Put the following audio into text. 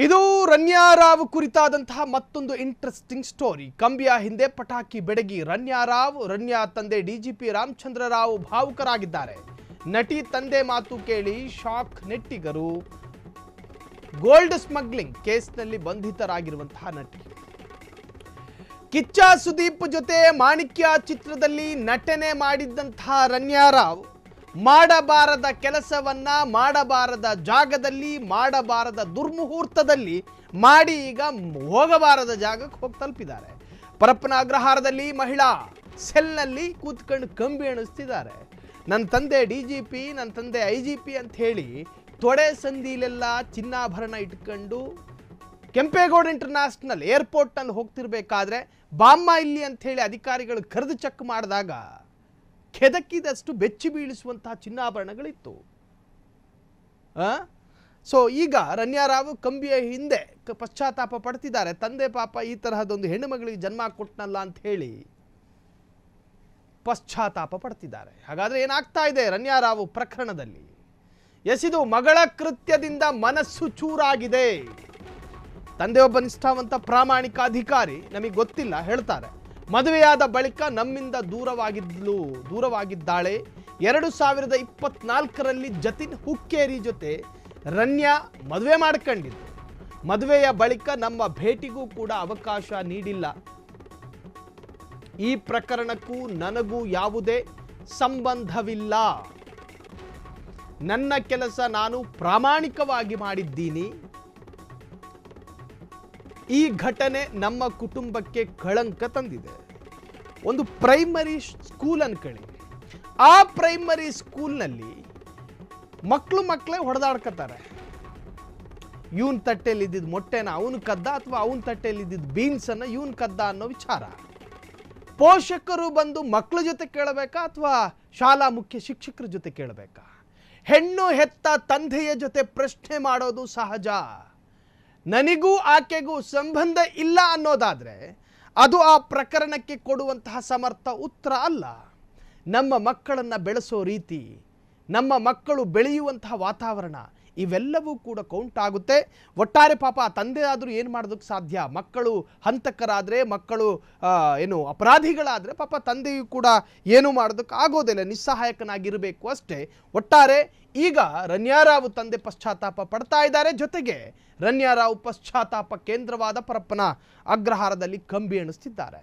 ಇದು ರನ್ಯಾ ರಾವ್ ಕುರಿತಾದಂತಹ ಮತ್ತೊಂದು interesting story. ಕಂಬಿಯ ಹಿಂದೆ ಪಟಾಕಿ ಬೆಡಗಿ ರನ್ಯಾ ರಾವ್, ರನ್ಯಾ ತಂದೆ ಡಿಜಿಪಿ ರಾಮಚಂದ್ರ ರಾವ್ ಭಾವುಕರಾಗಿದ್ದಾರೆ. ನಟಿ ತಂದೆ ಮಾತು ಕೇಳಿ ಶಾಕ್ ನೆಟ್ಟಿಗರು. ಗೋಲ್ಡ್ ಸ್ಮಗ್ಲಿಂಗ್ ಕೇಸ್ನಲ್ಲಿ ಬಂಧಿತರಾಗಿರುವಂತಹ ನಟಿ ಕಿಚ್ಚ ಸುದೀಪ್ ಜೊತೆ ಮಾಣಿಕ್ಯ ಚಿತ್ರದಲ್ಲಿ ನಟನೆ ಮಾಡಿದ್ದಂತಹ ರನ್ಯಾ ರಾವ್ ಮಾಡಬಾರದ ಕೆಲಸವನ್ನ ಮಾಡಬಾರದ ಜಾಗದಲ್ಲಿ ಮಾಡಬಾರದ ದುರ್ಮುಹೂರ್ತದಲ್ಲಿ ಮಾಡಿ ಈಗ ಹೋಗಬಾರದ ಜಾಗಕ್ಕೆ ಹೋಗಿ ತಲುಪಿದ್ದಾರೆ. ಪರಪ್ಪನ ಅಗ್ರಹಾರದಲ್ಲಿ ಮಹಿಳಾ ಸೆಲ್ನಲ್ಲಿ ಕೂತ್ಕೊಂಡು ಕಂಬಿ ಎಣಿಸ್ತಿದ್ದಾರೆ. ನನ್ನ ತಂದೆ ಡಿಜಿಪಿ, ನನ್ನ ತಂದೆ ಐಜಿಪಿ ಅಂತ ಹೇಳಿ ತೊಡೆ ಸಂದಿಲೆಲ್ಲ ಚಿನ್ನಾಭರಣ ಇಟ್ಕೊಂಡು ಕೆಂಪೇಗೌಡ ಇಂಟರ್ನ್ಯಾಷನಲ್ ಏರ್ಪೋರ್ಟ್ನಲ್ಲಿ ಹೋಗ್ತಿರ್ಬೇಕಾದ್ರೆ ಬಾಮ್ಮ ಇಲ್ಲಿ ಅಂತ ಹೇಳಿ ಅಧಿಕಾರಿಗಳು ಕರೆದು ಚೆಕ್ ಮಾಡಿದಾಗ ಕೆದಕಿದಷ್ಟು ಬೆಚ್ಚಿ ಬೀಳಿಸುವಂತಹ ಚಿನ್ನಾಭರಣಗಳಿತ್ತು. ಸೊ ಈಗ ರನ್ಯಾ ರಾವ್ ಕಂಬಿಯ ಹಿಂದೆ ಪಶ್ಚಾತ್ತಾಪ ಪಡ್ತಿದ್ದಾರೆ. ತಂದೆ ಪಾಪ ಈ ತರಹದೊಂದು ಹೆಣ್ಣು ಮಗಳಿಗೆ ಜನ್ಮ ಕೊಟ್ಟನಲ್ಲ ಅಂತ ಹೇಳಿ ಪಶ್ಚಾತ್ತಾಪ ಪಡ್ತಿದ್ದಾರೆ. ಹಾಗಾದ್ರೆ ಏನಾಗ್ತಾ ಇದೆ ರನ್ಯಾ ರಾವ್ ಪ್ರಕರಣದಲ್ಲಿ? ಎಸಿದು ಮಗಳ ಕೃತ್ಯದಿಂದ ಮನಸ್ಸು ಚೂರಾಗಿದೆ. ತಂದೆ ಒಬ್ಬ ನಿಷ್ಠಾವಂತ ಪ್ರಾಮಾಣಿಕ ಅಧಿಕಾರಿ, ನಮಗೆ ಗೊತ್ತಿಲ್ಲ ಹೇಳ್ತಾರೆ. ಮದುವೆಯಾದ ಬಳಿಕ ನಮ್ಮಿಂದ ದೂರವಾಗಿದ್ದಾಳೆ. 2024ರಲ್ಲಿ ಜತಿನ್ ಹುಕ್ಕೇರಿ ಜೊತೆ ರನ್ಯಾ ಮದುವೆ ಮಾಡ್ಕೊಂಡಿದ್ದು. ಮದುವೆಯ ಬಳಿಕ ನಮ್ಮ ಭೇಟಿಗೂ ಕೂಡ ಅವಕಾಶ ನೀಡಿಲ್ಲ. ಈ ಪ್ರಕರಣಕ್ಕೂ ನನಗೂ ಯಾವುದೇ ಸಂಬಂಧವಿಲ್ಲ. ನನ್ನ ಕೆಲಸ ನಾನು ಪ್ರಾಮಾಣಿಕವಾಗಿ ಮಾಡಿದ್ದೀನಿ. ಈ ಘಟನೆ ನಮ್ಮ ಕುಟುಂಬಕ್ಕೆ ಕಳಂಕ ತಂದಿದೆ. ಒಂದು ಪ್ರೈಮರಿ ಸ್ಕೂಲ್ ಅನ್ಕೊಳ್ಳಿ. ಆ ಪ್ರೈಮರಿ ಸ್ಕೂಲ್ನಲ್ಲಿ ಮಕ್ಕಳೇ ಹೊಡೆದಾಡ್ಕೊತಾರೆ. ಇವನ್ ತಟ್ಟೆಯಲ್ಲಿ ಇದ್ದಿದ್ದು ಮೊಟ್ಟೆನ ಅವನು ಕದ್ದ, ಅಥವಾ ಅವನ ತಟ್ಟೆಯಲ್ಲಿ ಇದ್ದಿದ್ದು ಬೀನ್ಸನ್ನು ಇವನ್ ಕದ್ದ ಅನ್ನೋ ವಿಚಾರ. ಪೋಷಕರು ಬಂದು ಮಕ್ಕಳ ಜೊತೆ ಕೇಳಬೇಕಾ ಅಥವಾ ಶಾಲಾ ಮುಖ್ಯ ಶಿಕ್ಷಕರ ಜೊತೆ ಕೇಳಬೇಕಾ? ಹೆಣ್ಣು ಹೆತ್ತ ತಂದೆಯ ಜೊತೆ ಪ್ರಶ್ನೆ ಮಾಡೋದು ಸಹಜ. ನನಗೂ ಆಕೆಗೂ ಸಂಬಂಧ ಇಲ್ಲ ಅನ್ನೋದಾದರೆ ಅದು ಆ ಪ್ರಕರಣಕ್ಕೆ ಕೊಡುವಂತಹ ಸಮರ್ಥ ಉತ್ತರ ಅಲ್ಲ. ನಮ್ಮ ಮಕ್ಕಳನ್ನು ಬೆಳೆಸೋ ರೀತಿ, ನಮ್ಮ ಮಕ್ಕಳು ಬೆಳೆಯುವಂತಹ ವಾತಾವರಣ, ಇವೆಲ್ಲವೂ ಕೂಡ ಕೌಂಟ್ ಆಗುತ್ತೆ. ಒಟ್ಟಾರೆ ಪಾಪ ತಂದೆ ಆದರೂ ಏನು ಮಾಡೋದಕ್ಕೆ ಸಾಧ್ಯ? ಮಕ್ಕಳು ಹಂತಕರಾದರೆ, ಮಕ್ಕಳು ಅಪರಾಧಿಗಳಾದರೆ ಪಾಪ ತಂದೆಯೂ ಕೂಡ ಏನು ಮಾಡೋದಕ್ಕೆ ಆಗೋದಿಲ್ಲ, ನಿಸ್ಸಹಾಯಕನಾಗಿರಬೇಕು ಅಷ್ಟೇ. ಒಟ್ಟಾರೆ ಈಗ ರನ್ಯಾ ರಾವ್ ತಂದೆ ಪಶ್ಚಾತ್ತಾಪ ಪಡ್ತಾ ಇದ್ದಾರೆ. ಜೊತೆಗೆ ರನ್ಯಾ ರಾವ್ ಪಶ್ಚಾತ್ತಾಪ ಕೇಂದ್ರವಾದ ಪರಪ್ಪನ ಅಗ್ರಹಾರದಲ್ಲಿ ಕಂಬಿ ಎಣಿಸ್ತಿದ್ದಾರೆ.